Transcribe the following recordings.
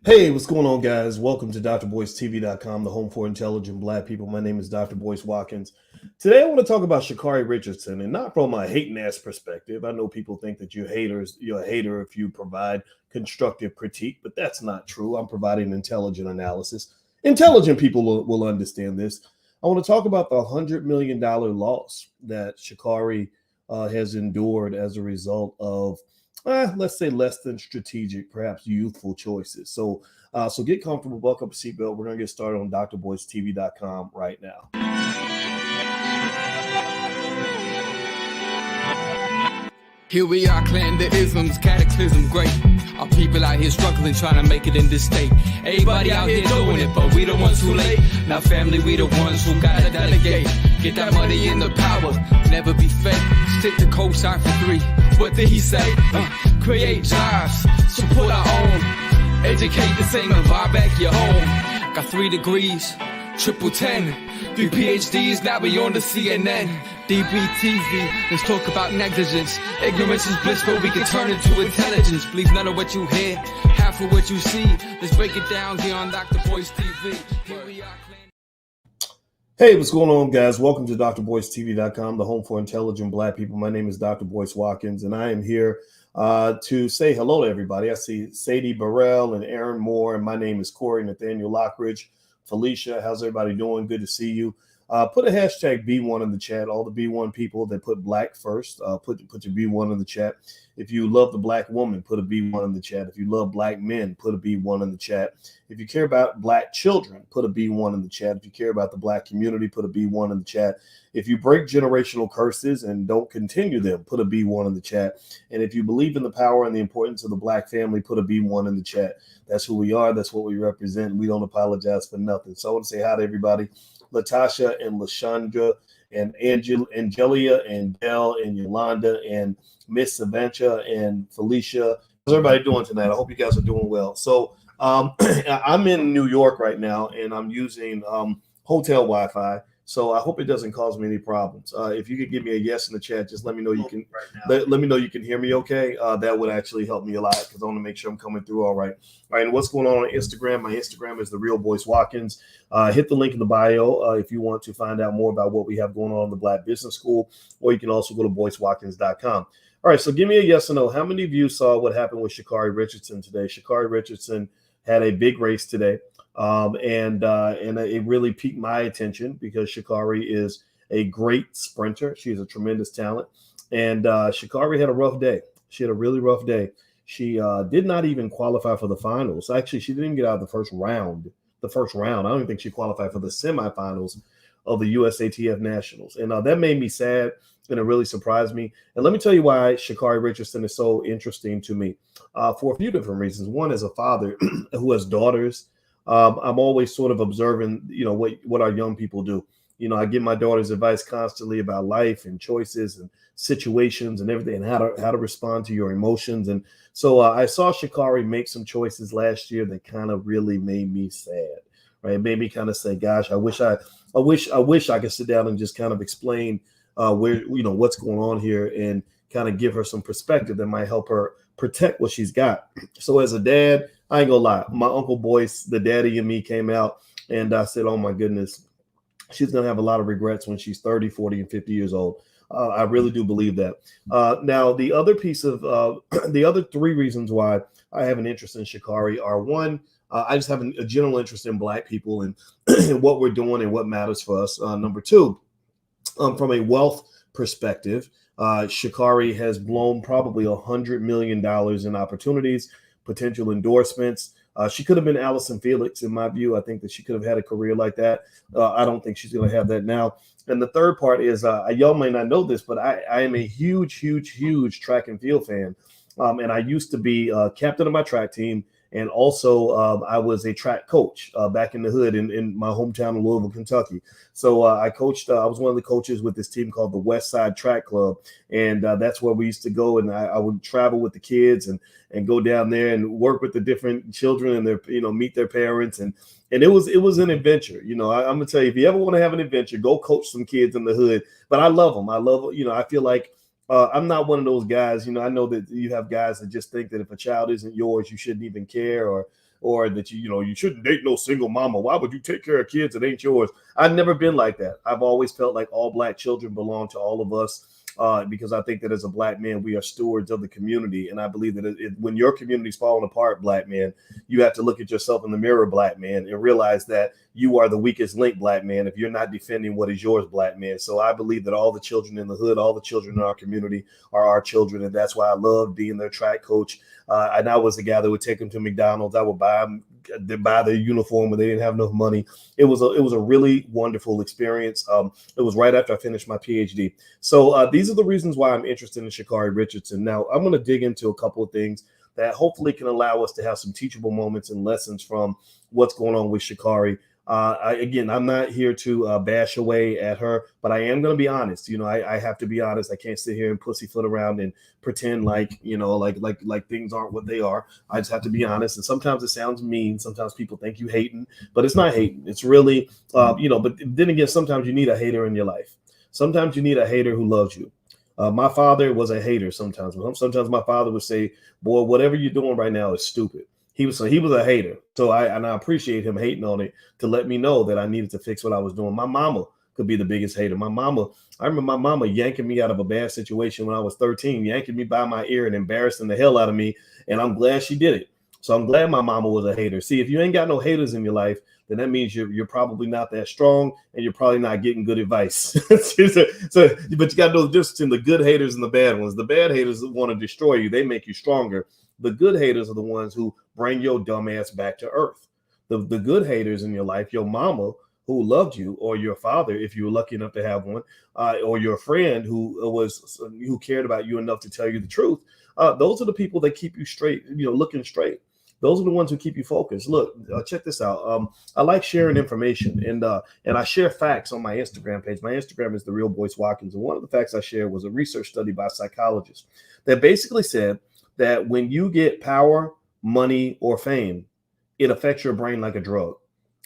Hey, what's going on, guys? Welcome to drboystv.com, the home for intelligent Black people. My name is Dr. Boyce Watkins. Today, I want to talk about Sha'Carri Richardson, and not from a hating ass perspective. I know people think that you're a hater if you provide constructive critique, but that's not true. I'm providing intelligent analysis. Intelligent people will understand this. I want to talk about the $100 million loss that Shikari has endured as a result of let's say less than strategic, perhaps youthful choices. So get comfortable, buckle up a seatbelt. We're going to get started on drboystv.com right now. Here we are, clan the isms, cataclysm, great. Our people out here struggling, trying to make it in this state. Everybody out here doing it, but we the ones too late. Now family, we the ones who gotta delegate. Get that money in the power, never be fake. Stick to co-sign for 3. What did he say? Create jobs, support our own. Educate the same and buy back your home. Got 3 degrees, triple 10. 3 PhDs, now we on the CNN. DBTV, let's talk about negligence. Ignorance is bliss, but we can turn it to intelligence. Believe none of what you hear, half of what you see. Let's break it down here on Dr. Boyce TV. Here we are. Hey, what's going on, guys? Welcome to drboystv.com, the home for intelligent Black people. My name is Dr. Boyce Watkins, and I am here to say hello to everybody. I see Sadie Burrell and Aaron Moore, and my name is Corey Nathaniel Lockridge. Felicia, how's everybody doing? Good to see you. Put a hashtag B1 in the chat. All the B1 people that put Black first, put your B1 in the chat. If you love the Black woman, put a B1 in the chat. If you love Black men, put a B1 in the chat. If you care about Black children, put a B1 in the chat. If you care about the Black community, put a B1 in the chat. If you break generational curses and don't continue them, put a B1 in the chat. And if you believe in the power and the importance of the Black family, put a B1 in the chat. That's who we are. That's what we represent. We don't apologize for nothing. So I want to say hi to everybody. Latasha and Lashandra and Angelia and Dell and Yolanda and Miss Savancha and Felicia. How's everybody doing tonight? I hope you guys are doing well. So I'm in New York right now, and I'm using hotel Wi-Fi. So I hope it doesn't cause me any problems. If you could give me a yes in the chat, just let me know you can. Let me know you can hear me okay. That would actually help me a lot because I want to make sure I'm coming through all right. All right, and what's going on Instagram? My Instagram is The Real Boyce Watkins. Hit the link in the bio if you want to find out more about what we have going on in the Black Business School, or you can also go to boycewatkins.com. All right, so give me a yes or no. How many of you saw what happened with Sha'Carri Richardson today? Sha'Carri Richardson had a big race today. And it really piqued my attention because Shikari is a great sprinter. She's a tremendous talent. And Shikari had a rough day. She had a really rough day. She did not even qualify for the finals. Actually, she didn't get out of the first round. I don't even think she qualified for the semifinals of the USATF Nationals. And that made me sad, and it really surprised me. And let me tell you why Sha'Carri Richardson is so interesting to me for a few different reasons. One, as a father who has daughters, I'm always sort of observing, what our young people do. I give my daughters advice constantly about life and choices and situations and everything, and how to respond to your emotions. And so I saw Shikari make some choices last year that kind of really made me sad. Right, it made me kind of say, "Gosh, I wish I could sit down and just kind of explain where what's going on here and kind of give her some perspective that might help her protect what she's got." So as a dad, I ain't gonna lie, my Uncle Boyce, the daddy in me, came out, and I said, oh my goodness, she's gonna have a lot of regrets when she's 30, 40, and 50 years old. I really do believe that. Now, the other piece of the other 3 reasons why I have an interest in Shikari are: one, I just have a general interest in Black people and what we're doing and what matters for us. Number 2, from a wealth perspective, Shikari has blown probably $100 million in opportunities, potential endorsements. She could have been Allison Felix, in my view. I think that she could have had a career like that. I don't think she's going to have that now. And the third part is, y'all may not know this, but I am a huge track and field fan. And I used to be captain of my track team. And also, I was a track coach back in the hood in my hometown of Louisville, Kentucky. So I coached. I was one of the coaches with this team called the West Side Track Club, and that's where we used to go. And I would travel with the kids and go down there and work with the different children and their meet their parents. And it was an adventure. I'm gonna tell you, if you ever want to have an adventure, go coach some kids in the hood. But I love them. I feel like. I'm not one of those guys, I know that you have guys that just think that if a child isn't yours, you shouldn't even care, or or that you shouldn't date no single mama. Why would you take care of kids that ain't yours? I've never been like that. I've always felt like all Black children belong to all of us. Because I think that as a Black man, we are stewards of the community. And I believe that when your community's falling apart, Black man, you have to look at yourself in the mirror, Black man, and realize that you are the weakest link, Black man, if you're not defending what is yours, Black man. So I believe that all the children in the hood, all the children in our community are our children. And that's why I love being their track coach. And I was the guy that would take them to McDonald's. I would buy their uniform when they didn't have enough money. It was a really wonderful experience. It was right after I finished my PhD. So these are the reasons why I'm interested in Sha'Carri Richardson. Now I'm going to dig into a couple of things that hopefully can allow us to have some teachable moments and lessons from what's going on with Shikari. I'm not here to bash away at her, but I am going to be honest. I have to be honest. I can't sit here and pussyfoot around and pretend like things aren't what they are. I just have to be honest. And sometimes it sounds mean. Sometimes people think you hating, but it's not hating. It's really, but then again, sometimes you need a hater in your life. Sometimes you need a hater who loves you. My father was a hater sometimes. Sometimes my father would say, boy, whatever you're doing right now is stupid. He was a hater. So I appreciate him hating on it to let me know that I needed to fix what I was doing. My mama could be the biggest hater. I remember my mama yanking me out of a bad situation when I was 13, yanking me by my ear and embarrassing the hell out of me. And I'm glad she did it. So I'm glad my mama was a hater. See, if you ain't got no haters in your life, then that means you're probably not that strong and you're probably not getting good advice. But you got to know the difference between the good haters and the bad ones. The bad haters want to destroy you. They make you stronger. The good haters are the ones who bring your dumb ass back to earth. The good haters in your life, your mama who loved you, or your father, if you were lucky enough to have one, or your friend who cared about you enough to tell you the truth. Those are the people that keep you straight, looking straight. Those are the ones who keep you focused. Look, check this out. I like sharing information, and I share facts on my Instagram page. My Instagram is The Real Boyce Watkins, and one of the facts I shared was a research study by psychologists that basically said that when you get power, money, or fame, it affects your brain like a drug.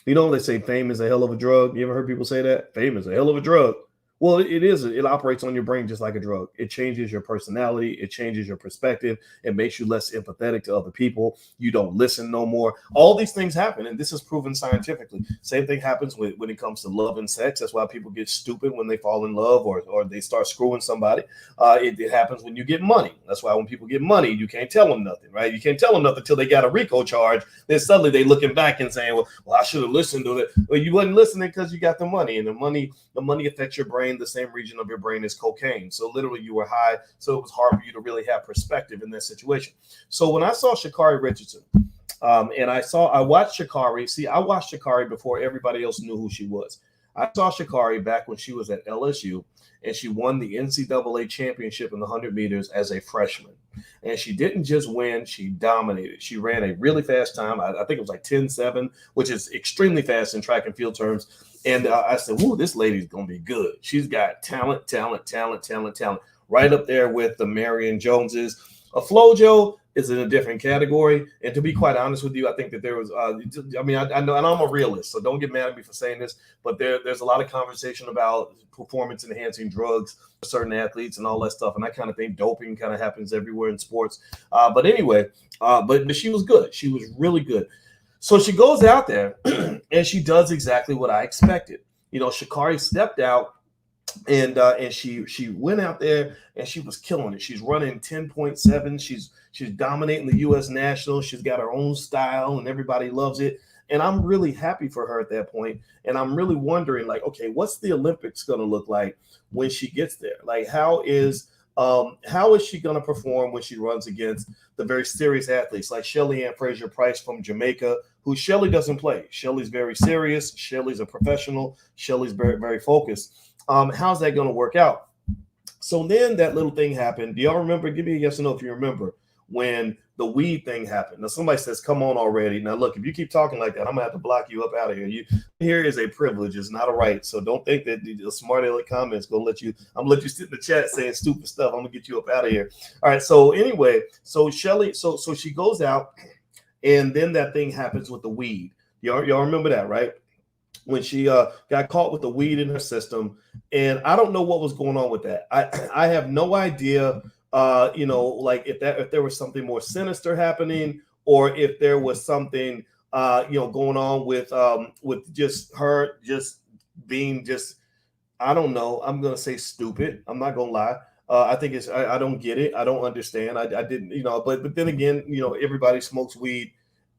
They say fame is a hell of a drug. You ever heard people say that? Fame is a hell of a drug. Well, it is. It operates on your brain just like a drug. It changes your personality. It changes your perspective. It makes you less empathetic to other people. You don't listen no more. All these things happen, and this is proven scientifically. Same thing happens when it comes to love and sex. That's why people get stupid when they fall in love or they start screwing somebody. It happens when you get money. That's why when people get money, you can't tell them nothing, right? You can't tell them nothing until they got a RICO charge. Then suddenly they looking back and saying, well, I should have listened to it. Well, you wasn't listening because you got the money, and the money affects your brain. The same region of your brain is cocaine. So literally you were high. So it was hard for you to really have perspective in that situation. So when I saw Sha'Carri Richardson, and I watched Shikari. See, I watched Shikari before everybody else knew who she was. I saw Shikari back when she was at LSU, and she won the NCAA championship in the 100 meters as a freshman. And she didn't just win, she dominated. She ran a really fast time. I think it was like 10.7, which is extremely fast in track and field terms. And I said, "Ooh, this lady's going to be good. She's got talent, right up there with the Marion Joneses." A Flojo is in a different category. And to be quite honest with you, I think that there was, I know, and I'm a realist, so don't get mad at me for saying this, but there's a lot of conversation about performance enhancing drugs for certain athletes and all that stuff. And I kind of think doping kind of happens everywhere in sports. But anyway, but she was good. She was really good. So she goes out there and she does exactly what I expected. Shikari stepped out and she went out there and she was killing it. She's running 10.7. She's dominating the U.S. Nationals. She's got her own style and everybody loves it. And I'm really happy for her at that point. And I'm really wondering, like, okay, what's the Olympics going to look like when she gets there? Like, how is she going to perform when she runs against the very serious athletes like Shelly Ann Fraser-Price from Jamaica, who Shelly doesn't play. Shelly's very serious. Shelly's a professional. Shelly's very, very focused. How's that going to work out? So then that little thing happened. Do y'all remember? Give me a yes or no if you remember when the weed thing happened. Now somebody says, "Come on already." Now look, if you keep talking like that, I'm gonna have to block you up out of here. Here is a privilege, it's not a right. So don't think that the smart aleck comments I'm gonna let you sit in the chat saying stupid stuff. I'm gonna get you up out of here. All right. So anyway, so Shelly, so she goes out, and then that thing happens with the weed. Y'all remember that, right? When she got caught with the weed in her system, and I don't know what was going on with that. I have no idea. Like if there was something more sinister happening, or if there was something going on with just her just being just, I don't know. I'm gonna say stupid. I'm not gonna lie. I think I don't get it. I don't understand. I didn't, but then again, everybody smokes weed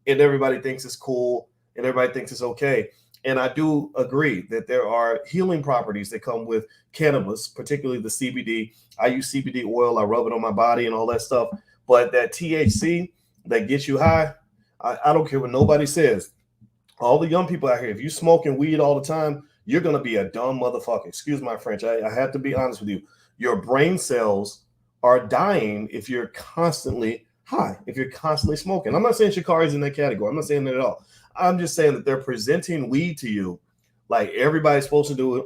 and everybody thinks it's cool and everybody thinks it's okay. And I do agree that there are healing properties that come with cannabis, particularly the CBD. I use CBD oil. I rub it on my body and all that stuff. But that THC that gets you high, I don't care what nobody says. All the young people out here, if you smoking weed all the time, you're going to be a dumb motherfucker. Excuse my French. I have to be honest with you. Your brain cells are dying if you're constantly high, if you're constantly smoking. I'm not saying Shikari's in that category. I'm not saying that at all. I'm just saying that they're presenting weed to you like everybody's supposed to do it,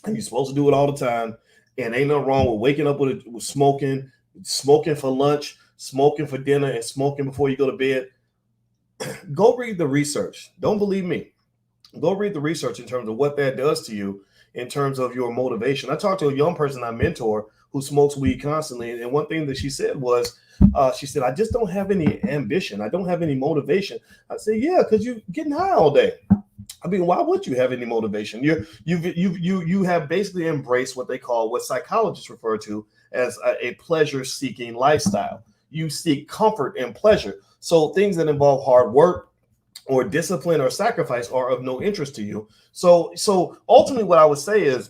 and you're supposed to do it all the time. And ain't nothing wrong with waking up with smoking for lunch, smoking for dinner, and smoking before you go to bed. Go read the research. Don't believe me. Go read the research in terms of what that does to you in terms of your motivation. I talked to a young person I mentor who smokes weed constantly, and one thing that she said was, she said, I just don't have any ambition. I don't have any motivation. I said, yeah, because you're getting high all day. I mean, why would you have any motivation? You have basically embraced what psychologists refer to as a pleasure-seeking lifestyle. You seek comfort and pleasure. So things that involve hard work or discipline or sacrifice are of no interest to you. So ultimately what I would say is,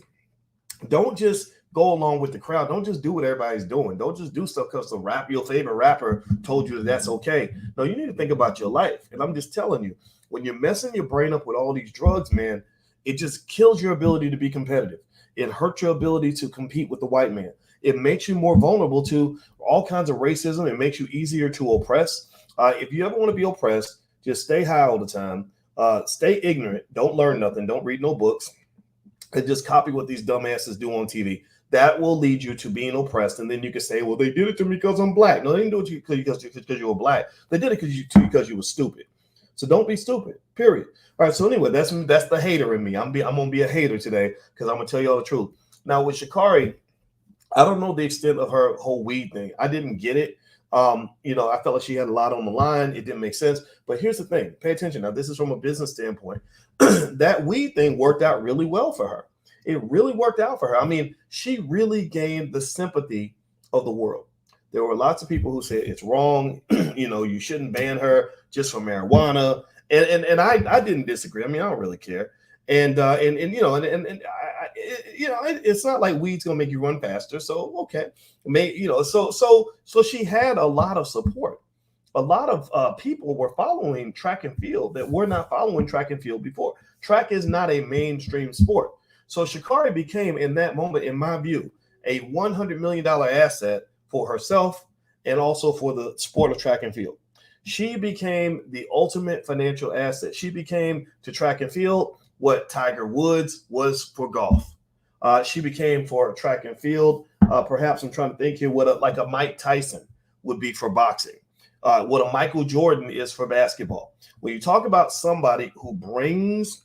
don't just go along with the crowd. Don't just do what everybody's doing. Don't just do stuff because your favorite rapper told you that's okay. No, you need to think about your life. And I'm just telling you, when you're messing your brain up with all these drugs, man, it just kills your ability to be competitive. It hurts your ability to compete with the white man. It makes you more vulnerable to all kinds of racism. It makes you easier to oppress. If you ever want to be oppressed, just stay high all the time. Stay ignorant. Don't learn nothing. Don't read no books. And just copy what these dumbasses do on TV. That will lead you to being oppressed. And then you can say, well, they did it to me because I'm black. No, they didn't do it to you because you were black. They did it because you were stupid. So don't be stupid, period. All right, so anyway, that's the hater in me. I'm going to be a hater today because I'm going to tell you all the truth. Now, with Sha'Carri, I don't know the extent of her whole weed thing. I didn't get it. I felt like she had a lot on the line. It didn't make sense. But here's the thing. Pay attention. Now, this is from a business standpoint. That weed thing worked out really well for her. It really worked out for her. I mean, she really gained the sympathy of the world. There were lots of people who said it's wrong. You shouldn't ban her just for marijuana. And I didn't disagree. I mean, I don't really care. It's not like weed's gonna make you run faster. So okay, so she had a lot of support. A lot of people were following track and field that were not following track and field before. Track is not a mainstream sport. So Sha'Carri became, in that moment, in my view, a $100 million asset for herself and also for the sport of track and field. She became the ultimate financial asset. She became to track and field what Tiger Woods was for golf. She became for track and field. Perhaps I'm trying to think here what a Mike Tyson would be for boxing. What a Michael Jordan is for basketball. When you talk about somebody who brings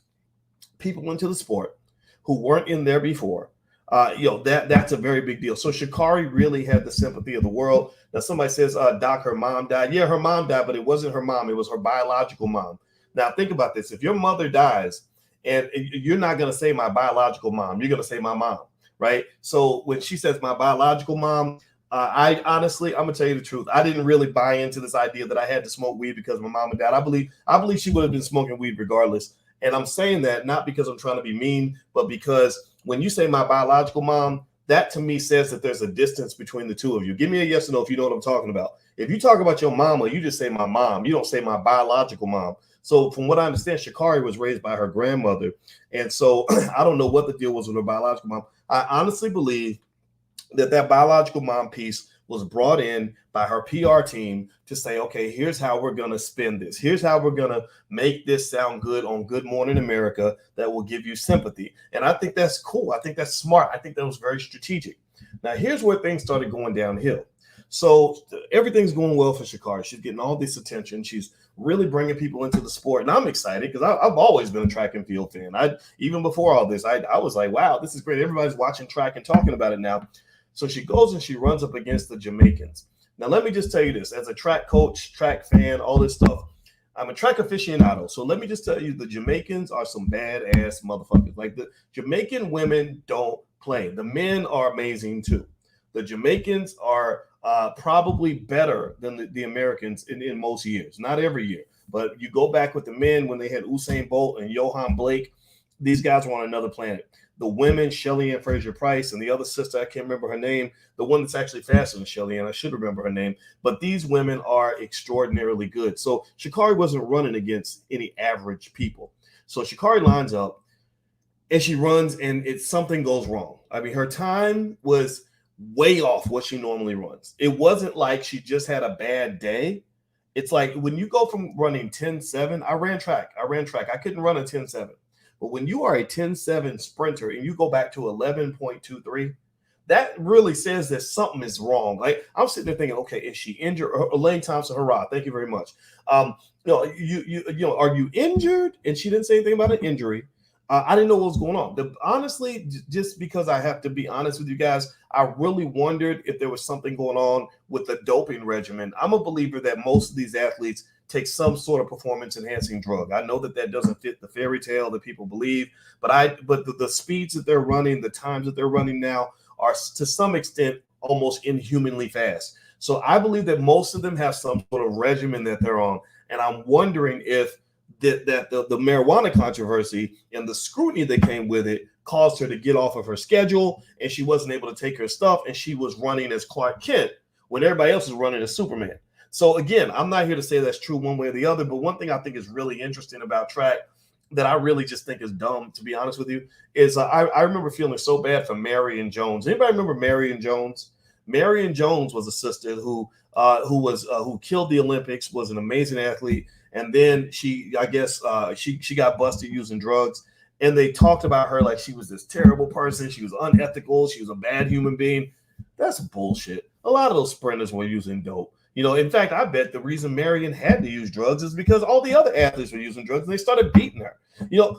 people into the sport who weren't in there before, that's a very big deal. So Sha'Carri really had the sympathy of the world. Now somebody says, Doc, her mom died. Yeah, her mom died, but it wasn't her mom. It was her biological mom. Now think about this. If your mother dies, and you're not going to say my biological mom, you're going to say my mom, right? So when she says my biological mom, I honestly, I'm going to tell you the truth. I didn't really buy into this idea that I had to smoke weed because my mom and dad. I believe she would have been smoking weed regardless. And I'm saying that not because I'm trying to be mean, but because when you say my biological mom, that to me says that there's a distance between the two of you. Give me a yes or no if you know what I'm talking about. If you talk about your mama, you just say my mom. You don't say my biological mom. So from what I understand, Sha'Carri was raised by her grandmother. And so I don't know what the deal was with her biological mom. I honestly believe that biological mom piece was brought in by her PR team to say, okay, here's how we're going to spin this. Here's how we're going to make this sound good on Good Morning America that will give you sympathy. And I think that's cool. I think that's smart. I think that was very strategic. Now, here's where things started going downhill. So everything's going well for Sha'Carri. She's getting all this attention. She's really bringing people into the sport. And I'm excited because I've always been a track and field fan. Even before all this, I was like, wow, this is great. Everybody's watching track and talking about it now. So she goes and she runs up against the Jamaicans. Now, let me just tell you this: as a track coach, track fan, all this stuff, I'm a track aficionado. So let me just tell you, the Jamaicans are some badass motherfuckers. Like, the Jamaican women don't play. The men are amazing too. The Jamaicans are probably better than the Americans in most years. Not every year, but you go back with the men when they had Usain Bolt and Johan Blake. These guys were on another planet. The women, Shelly Ann Fraser Price, and the other sister, I can't remember her name, the one that's actually faster than Shelly Ann, I should remember her name, but these women are extraordinarily good. So Shikari wasn't running against any average people. So Shikari lines up and she runs, and something goes wrong. I mean, her time was way off what she normally runs. It wasn't like she just had a bad day. It's like when you go from running 10.7, I ran track. I couldn't run a 10.7. But when you are a 10.7 sprinter and you go back to 11.23, that really says that something is wrong. Like, I'm sitting there thinking, okay, is she injured? Elaine Thompson, hurrah! Thank you very much. Are you injured? And she didn't say anything about an injury. I didn't know what was going on. Honestly, just because I have to be honest with you guys, I really wondered if there was something going on with the doping regimen. I'm a believer that most of these athletes take some sort of performance-enhancing drug. I know that doesn't fit the fairy tale that people believe, but the speeds that they're running, the times that they're running now are to some extent almost inhumanly fast. So I believe that most of them have some sort of regimen that they're on, and I'm wondering if the marijuana controversy and the scrutiny that came with it caused her to get off of her schedule, and she wasn't able to take her stuff, and she was running as Clark Kent when everybody else was running as Superman. So again, I'm not here to say that's true one way or the other, but one thing I think is really interesting about track that I really just think is dumb, to be honest with you, is I remember feeling so bad for Marion Jones. Anybody remember Marion Jones? Marion Jones was a sister who killed the Olympics, was an amazing athlete, and then she got busted using drugs, and they talked about her like she was this terrible person, she was unethical, she was a bad human being. That's bullshit. A lot of those sprinters were using dope. In fact, I bet the reason Marion had to use drugs is because all the other athletes were using drugs and they started beating her.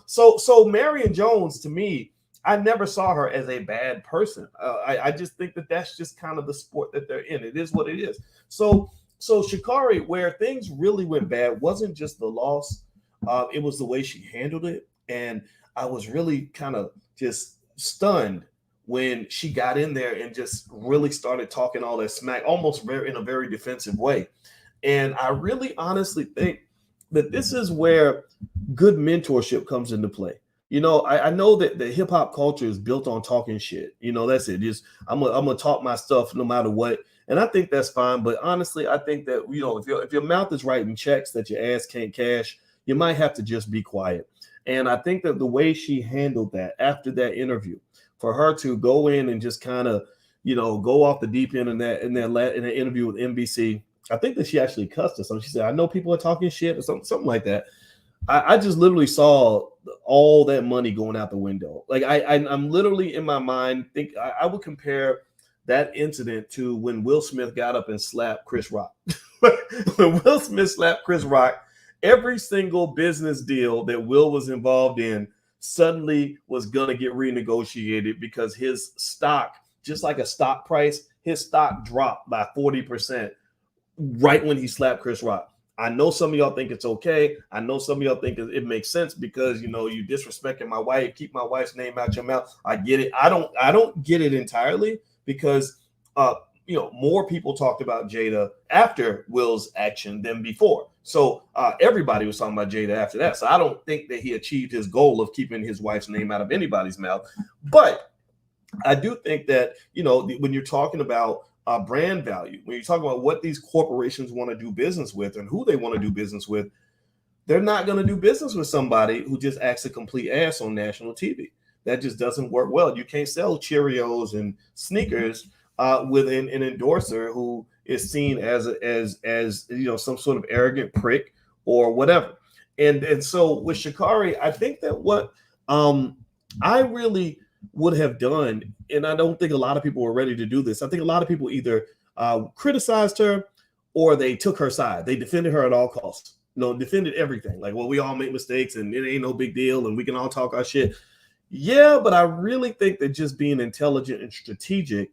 So Marion Jones, to me, I never saw her as a bad person. I just think that that's just kind of the sport that they're in. It is what it is. So Shikari, where things really went bad, wasn't just the loss. It was the way she handled it. And I was really kind of just stunned when she got in there and just really started talking all that smack, almost in a very defensive way. And I really honestly think that this is where good mentorship comes into play. I know that the hip hop culture is built on talking shit. That's it. I'm gonna talk my stuff no matter what. And I think that's fine. But honestly, I think that, if your mouth is writing checks that your ass can't cash, you might have to just be quiet. And I think that the way she handled that after that interview, for her to go in and just kind of, go off the deep end in that interview with NBC, I think that she actually cussed us. She said, "I know people are talking shit," or something like that. I just literally saw all that money going out the window. Like I'm literally in my mind I would compare that incident to when Will Smith got up and slapped Chris Rock. When Will Smith slapped Chris Rock, every single business deal that Will was involved in suddenly was going to get renegotiated because his stock, just like a stock price, his stock dropped by 40% right when he slapped Chris Rock. I know some of y'all think it's okay. I know some of y'all think it makes sense because, you disrespecting my wife, keep my wife's name out your mouth. I get it. I don't get it entirely because, more people talked about Jada after Will's action than before. So everybody was talking about Jada after that. So I don't think that he achieved his goal of keeping his wife's name out of anybody's mouth. But I do think that, when you're talking about brand value, when you're talking about what these corporations want to do business with and who they want to do business with, they're not going to do business with somebody who just acts a complete ass on national TV. That just doesn't work well. You can't sell Cheerios and sneakers with an endorser who is seen as some sort of arrogant prick or whatever. And so with Sha'Carri, I think that what I really would have done, and I don't think a lot of people were ready to do this. I think a lot of people either criticized her or they took her side. They defended her at all costs. Defended everything. Like, well, we all make mistakes and it ain't no big deal and we can all talk our shit. Yeah, but I really think that just being intelligent and strategic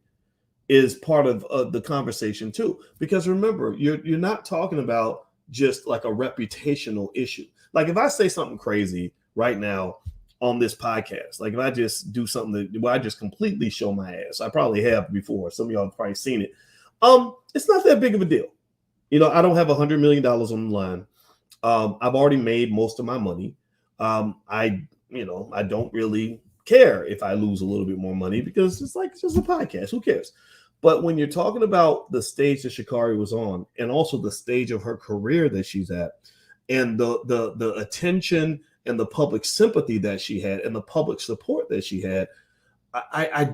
is part of the conversation too. Because remember, you're not talking about just like a reputational issue. Like if I say something crazy right now on this podcast, like if I just do something where I just completely show my ass, I probably have before. Some of y'all have probably seen it. It's not that big of a deal. I don't have $100 million on the line. I've already made most of my money. I don't really care if I lose a little bit more money because it's just a podcast. Who cares? But when you're talking about the stage that Shikari was on, and also the stage of her career that she's at, and the attention and the public sympathy that she had, and the public support that she had, I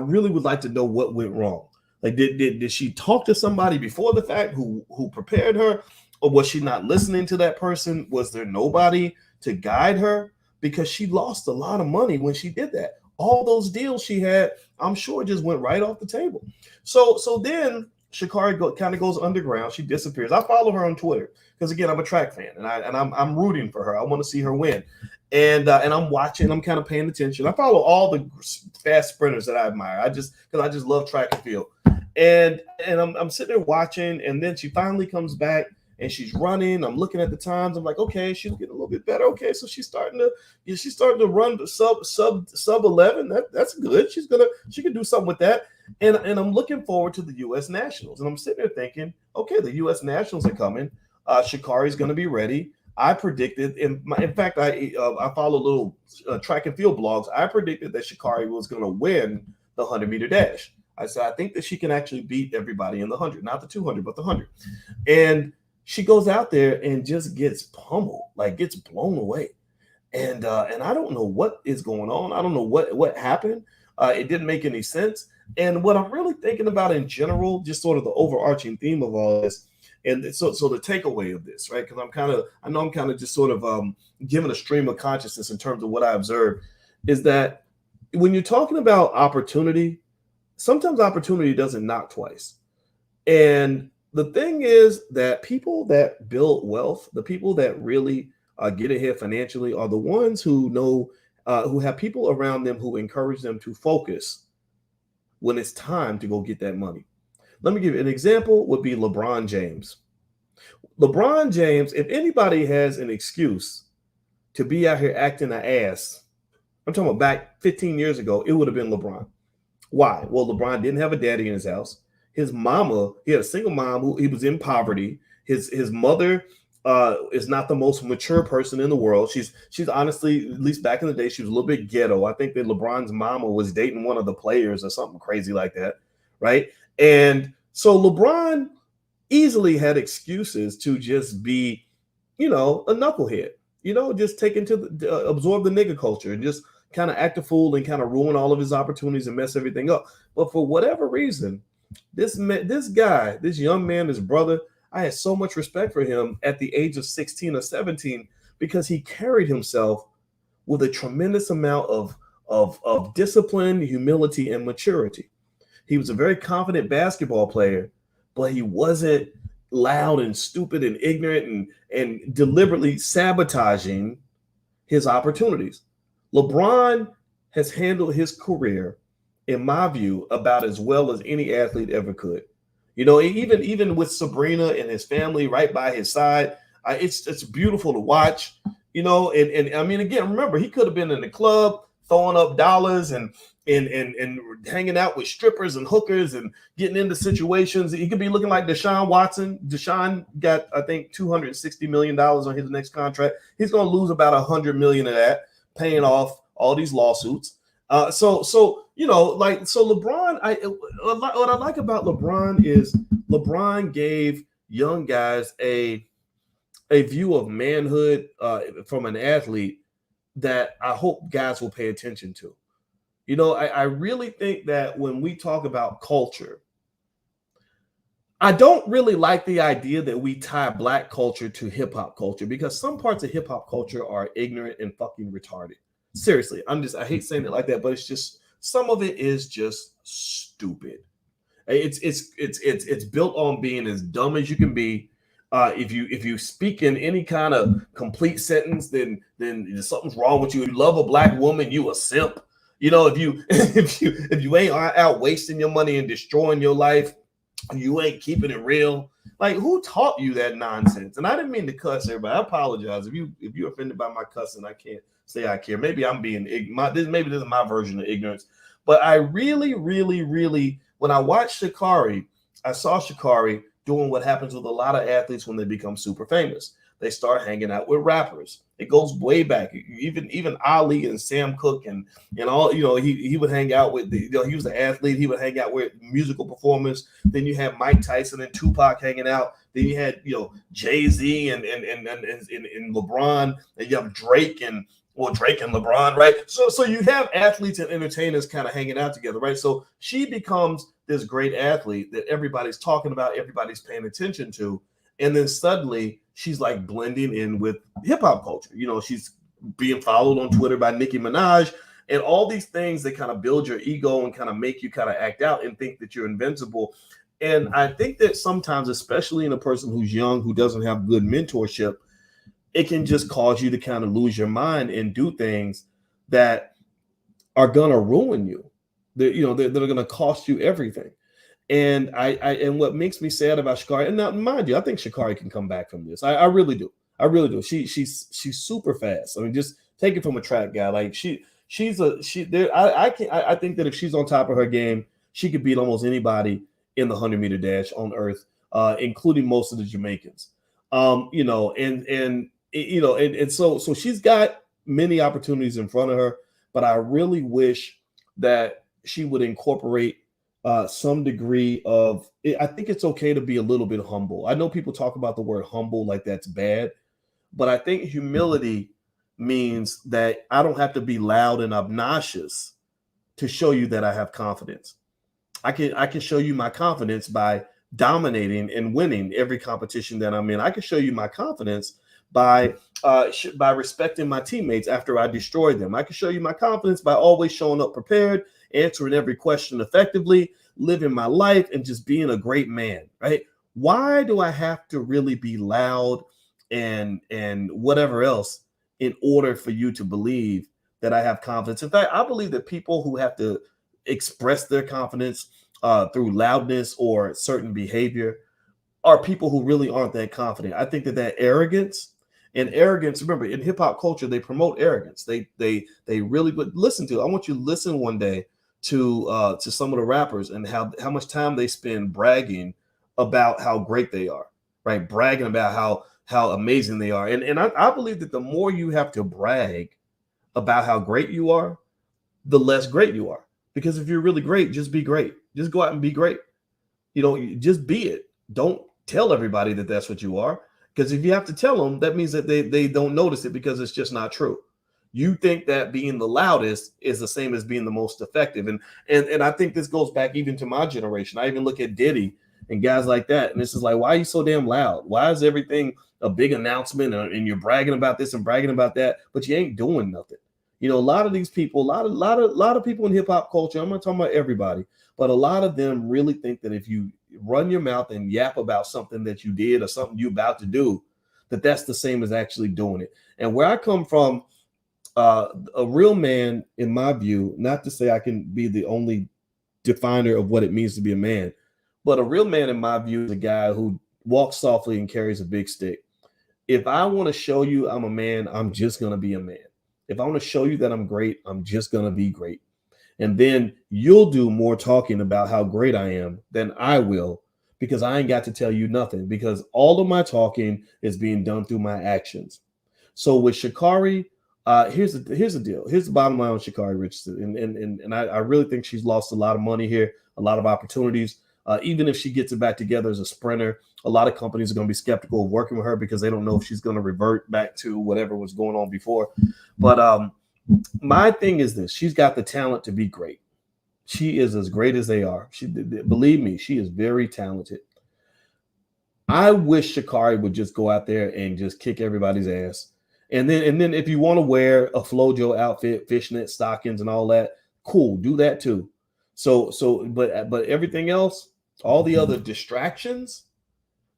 really would like to know what went wrong. Like, did she talk to somebody before the fact who prepared her, or was she not listening to that person? Was there nobody to guide her? Because she lost a lot of money when she did that. All those deals she had, I'm sure, just went right off the table. So then Shikari kind of goes underground. She disappears. I follow her on Twitter because, again, I'm a track fan, and I'm rooting for her. I want to see her win, and I'm watching. I'm kind of paying attention. I follow all the fast sprinters that I admire. Because I just love track and field, and I'm sitting there watching, and then she finally comes back. And she's running. I'm looking at the times. I'm like, okay, she's getting a little bit better. Okay, so she's starting to run the sub 11. That's good. She can do something with that. And I'm looking forward to the U.S. Nationals. And I'm sitting there thinking, okay, the U.S. Nationals are coming. Shikari's going to be ready. I predicted, in fact, I follow little track and field blogs. I predicted that Shikari was going to win the 100-meter dash. I said, I think that she can actually beat everybody in the 100, not the 200, but the 100. And she goes out there and just gets pummeled, like gets blown away. And I don't know what is going on. I don't know what happened. It didn't make any sense. And what I'm really thinking about in general, just sort of the overarching theme of all this, and so the takeaway of this, right? Because I know I'm kind of just sort of giving a stream of consciousness in terms of what I observed, is that when you're talking about opportunity, sometimes opportunity doesn't knock twice. And the thing is that people that build wealth, the people that really get ahead financially, are the ones who know, who have people around them who encourage them to focus when it's time to go get that money. Let me give you an example. Would be LeBron James. LeBron James, if anybody has an excuse to be out here acting an ass, I'm talking about back 15 years ago, it would have been LeBron. Why? Well, LeBron didn't have a daddy in his house. His mama, he had a single mom who he was in poverty. His mother is not the most mature person in the world. She's honestly, at least back in the day, she was a little bit ghetto. I think that LeBron's mama was dating one of the players or something crazy like that, right? And so LeBron easily had excuses to just be, a knucklehead, just take absorb the nigga culture and just kind of act a fool and kind of ruin all of his opportunities and mess everything up. But for whatever reason, this young man, his brother, I had so much respect for him at the age of 16 or 17 because he carried himself with a tremendous amount of discipline, humility, and maturity. He was a very confident basketball player, but he wasn't loud and stupid and ignorant and deliberately sabotaging his opportunities. LeBron has handled his career, in my view, about as well as any athlete ever could. Even with Sabrina and his family right by his side, it's beautiful to watch. And I mean, again, remember, he could have been in the club throwing up dollars and hanging out with strippers and hookers and getting into situations. He could be looking like Deshaun Watson. Deshaun got, I think, $260 million on his next contract. He's going to lose about $100 million of that, paying off all these lawsuits. So LeBron, what I like about LeBron is LeBron gave young guys a view of manhood from an athlete that I hope guys will pay attention to. I really think that when we talk about culture, I don't really like the idea that we tie black culture to hip hop culture, because some parts of hip hop culture are ignorant and fucking retarded. Seriously, I hate saying it like that, but it's just, some of it is just stupid. It's built on being as dumb as you can be. If you speak in any kind of complete sentence, then something's wrong with you. If you love a black woman, you a simp. You know, if you if you ain't out wasting your money and destroying your life, you ain't keeping it real. Like, who taught you that nonsense? And I didn't mean to cuss everybody. I apologize if you're offended by my cussing. I can't say I care. Maybe I'm being ignorant. Maybe this is my version of ignorance. But I really, when I watched Shikari, I saw Shikari doing what happens with a lot of athletes when they become super famous. They start hanging out with rappers. It goes way back. Even Ali and Sam Cooke and all, he would hang out with he was an athlete. He would hang out with musical performers. Then you had Mike Tyson and Tupac hanging out. Then you had Jay-Z and LeBron, and you have Drake and LeBron, right? So you have athletes and entertainers kind of hanging out together, right? So she becomes this great athlete that everybody's talking about, everybody's paying attention to, and then suddenly she's like blending in with hip hop culture. She's being followed on Twitter by Nicki Minaj and all these things that kind of build your ego and kind of make you kind of act out and think that you're invincible. And I think that sometimes, especially in a person who's young, who doesn't have good mentorship, it can just cause you to kind of lose your mind and do things that are going to ruin you. They're going to cost you everything. And and what makes me sad about Shikari, and now mind you, I think Shikari can come back from this. I really do. I really do. She's super fast. I mean, just take it from a track guy. Like I think that if she's on top of her game, she could beat almost anybody in the 100-meter dash on earth, including most of the Jamaicans. So she's got many opportunities in front of her, but I really wish that she would incorporate some degree of, I think it's okay to be a little bit humble. I know people talk about the word humble like that's bad, but I think humility means that I don't have to be loud and obnoxious to show you that I have confidence. I can show you my confidence by dominating and winning every competition that I'm in. I can show you my confidence by respecting my teammates after I destroy them. I can show you my confidence by always showing up prepared, answering every question effectively, living my life, and just being a great man, right? Why do I have to really be loud and whatever else in order for you to believe that I have confidence? In fact, I believe that people who have to express their confidence through loudness or certain behavior are people who really aren't that confident. I think that arrogance, remember, in hip hop culture, they promote arrogance. They really, but listen to, I want you to listen one day to some of the rappers and how much time they spend bragging about how great they are, right? Bragging about how amazing they are. And I believe that the more you have to brag about how great you are, the less great you are. Because if you're really great, just be great. Just go out and be great. Just be it. Don't tell everybody that that's what you are. Because if you have to tell them, that means that they don't notice it because it's just not true. You think that being the loudest is the same as being the most effective. And I think this goes back even to my generation. I even look at Diddy and guys like that. And this is like, why are you so damn loud? Why is everything a big announcement and you're bragging about this and bragging about that, but you ain't doing nothing? A lot of these people, a lot of people in hip hop culture, I'm not talking about everybody, but a lot of them really think that if you run your mouth and yap about something that you did or something you're about to do, that's the same as actually doing it. And where I come from, a real man, in my view, not to say I can be the only definer of what it means to be a man, but a real man, in my view, is a guy who walks softly and carries a big stick. If I want to show you I'm a man, I'm just going to be a man. If I want to show you that I'm great, I'm just going to be great. And then you'll do more talking about how great I am than I will, because I ain't got to tell you nothing, because all of my talking is being done through my actions. So with Sha'Carri, here's the deal. Here's the bottom line on Sha'Carri Richardson. And I really think she's lost a lot of money here, a lot of opportunities. Even if she gets it back together as a sprinter, a lot of companies are going to be skeptical of working with her because they don't know if she's going to revert back to whatever was going on before. But my thing is this: she's got the talent to be great. She is as great as they are. Believe me, she is very talented. I wish Shikari would just go out there and just kick everybody's ass. And then if you want to wear a FloJo outfit, fishnet stockings and all that, cool, do that too. But everything else, all the other distractions,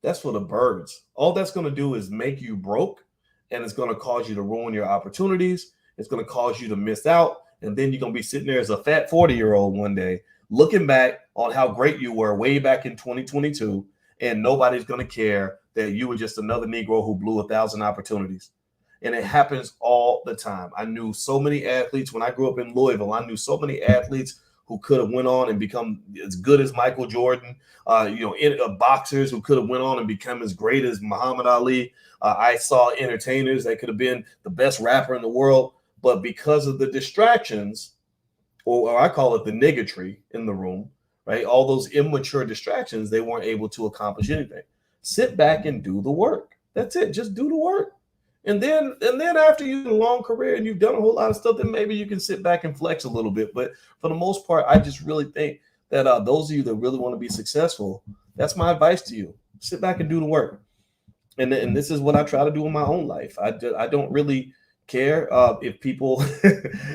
that's for the birds. All that's going to do is make you broke, and it's going to cause you to ruin your opportunities. It's going to cause you to miss out, And then you're going to be sitting there as a fat 40-year-old one day, looking back on how great you were way back in 2022, and nobody's going to care that you were just another Negro who blew 1,000 opportunities. And it happens all the time. I knew so many athletes when I grew up in Louisville. I knew so many athletes who could have went on and become as good as Michael Jordan, boxers who could have went on and become as great as Muhammad Ali. I saw entertainers that could have been the best rapper in the world, but because of the distractions, or I call it the niggatry in the room, right? All those immature distractions, they weren't able to accomplish anything. Sit back and do the work. That's it. Just do the work. And then after you have a long career and you've done a whole lot of stuff, then maybe you can sit back and flex a little bit. But for the most part, I just really think that those of you that really want to be successful, that's my advice to you. Sit back and do the work. And this is what I try to do in my own life. I don't really care if people,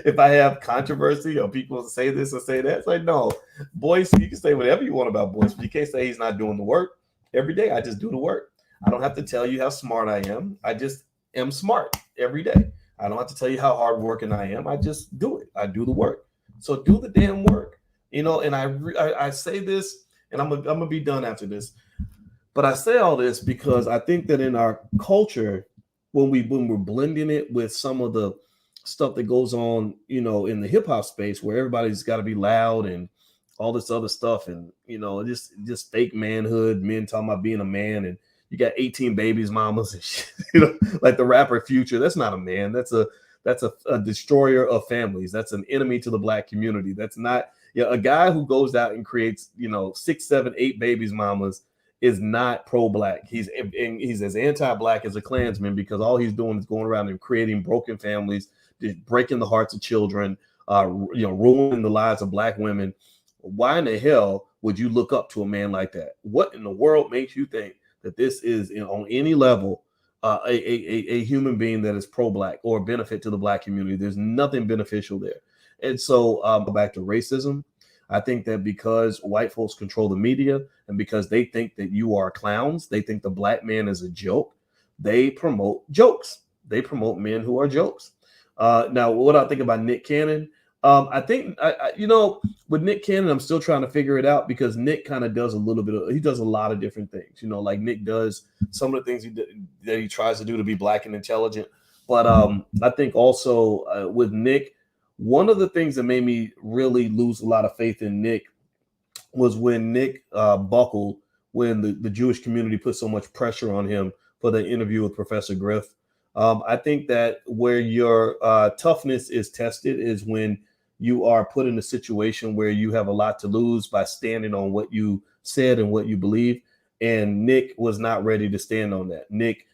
if I have controversy or people say this or say that. It's like, no, Boyce, you can say whatever you want about Boyce, but you can't say he's not doing the work. Every day, I just do the work. I don't have to tell you how smart I am. I just am smart every day. I don't have to tell you how hardworking I am. I just do it. I do the work. So do the damn work, and I say this, and I'm gonna be done after this. But I say all this because I think that in our culture, when we're blending it with some of the stuff that goes on, in the hip hop space, where everybody's got to be loud and all this other stuff, and just fake manhood, men talking about being a man, and you got 18 babies, mamas, and shit, like the rapper Future. That's not a man. That's a destroyer of families. That's an enemy to the Black community. That's not a guy who goes out and creates 6, 7, 8 babies, mamas, is not pro-Black. He's as anti-Black as a Klansman, because all he's doing is going around and creating broken families, breaking the hearts of children, ruining the lives of Black women. Why in the hell would you look up to a man like that? What in the world makes you think that this is on any level a human being that is pro-Black or benefit to the Black community? There's nothing beneficial there. And so back to racism. I think that because white folks control the media and because they think that you are clowns, they think the Black man is a joke, they promote jokes. They promote men who are jokes. Now, what I think about Nick Cannon, I think, with Nick Cannon, I'm still trying to figure it out, because Nick kind of does he does a lot of different things. Like Nick does some of the things that he tries to do to be Black and intelligent. But I think also with Nick, one of the things that made me really lose a lot of faith in Nick was when Nick buckled, when the Jewish community put so much pressure on him for the interview with Professor Griff. I think that where your toughness is tested is when you are put in a situation where you have a lot to lose by standing on what you said and what you believe. And Nick was not ready to stand on that. Nick,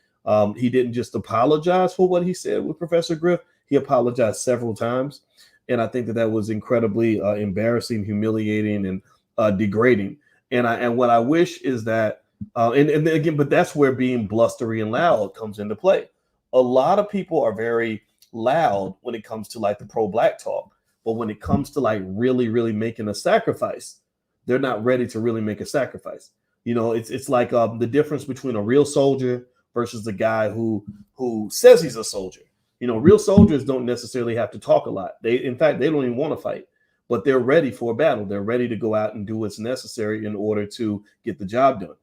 he didn't just apologize for what he said with Professor Griff. He apologized several times. And I think that was incredibly embarrassing, humiliating, and degrading. And what I wish is that, and again, but that's where being blustery and loud comes into play. A lot of people are very loud when it comes to like the pro-Black talk, but when it comes to like really, really making a sacrifice, they're not ready to really make a sacrifice. It's like the difference between a real soldier versus the guy who says he's a soldier. Real soldiers don't necessarily have to talk a lot. In fact, they don't even want to fight, but they're ready for a battle. They're ready to go out and do what's necessary in order to get the job done.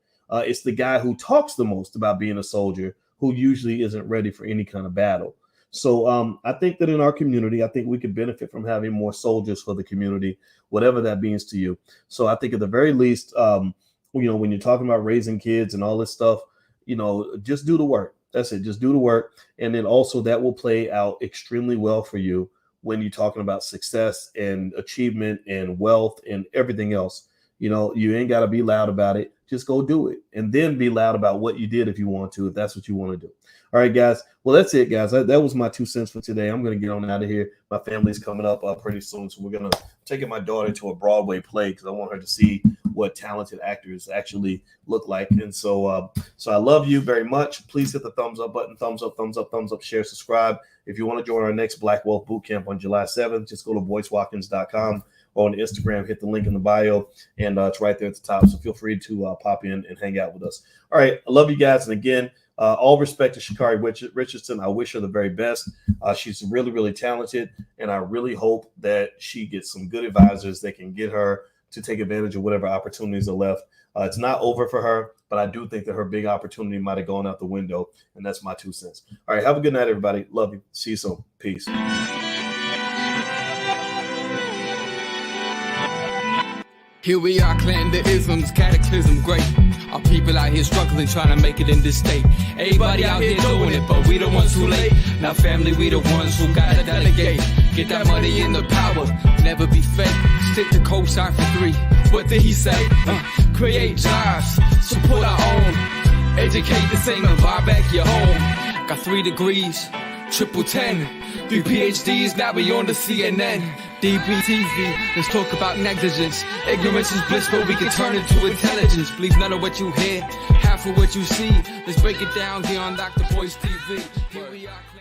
It's the guy who talks the most about being a soldier who usually isn't ready for any kind of battle. So I think that in our community, I think we could benefit from having more soldiers for the community, whatever that means to you. So I think at the very least, when you're talking about raising kids and all this stuff, just do the work. That's it. Just do the work. And then also that will play out extremely well for you when you're talking about success and achievement and wealth and everything else. You ain't got to be loud about it. Just go do it, and then be loud about what you did if you want to, if that's what you want to do. All right, guys. Well, that's it, guys. That was my 2 cents for today. I'm going to get on out of here. My family's coming up pretty soon, so we're going to take my daughter to a Broadway play because I want her to see what talented actors actually look like. And so I love you very much. Please hit the thumbs up button, thumbs up, share, subscribe. If you want to join our next Black Wealth Bootcamp on July 7th, just go to boycewatkins.com. or on Instagram, hit the link in the bio, and it's right there at the top. So feel free to pop in and hang out with us. All right. I love you guys. And again, All respect to Sha'Carri Richardson. I wish her the very best. She's really, really talented, and I really hope that she gets some good advisors that can get her to take advantage of whatever opportunities are left. It's not over for her, but I do think that her big opportunity might have gone out the window, and that's my 2 cents. All right, have a good night, everybody. Love you. See you soon. Peace. Here we are, clan the isms, cataclysm, great. Our people out here struggling, trying to make it in this state. Everybody out here doing it, but we the ones who late. Now family, we the ones who gotta delegate. Get that money in the power, never be fake. Stick to cosign for 3. What did he say? Create jobs, support our own. Educate the same and buy back your home. Got 3 degrees, triple 10. 3 PhDs, now we on the CNN. DBTV, let's talk about negligence. Ignorance is bliss, but we can turn it to intelligence. Believe none of what you hear, half of what you see. Let's break it down here on Dr. Boyce TV. Here we are.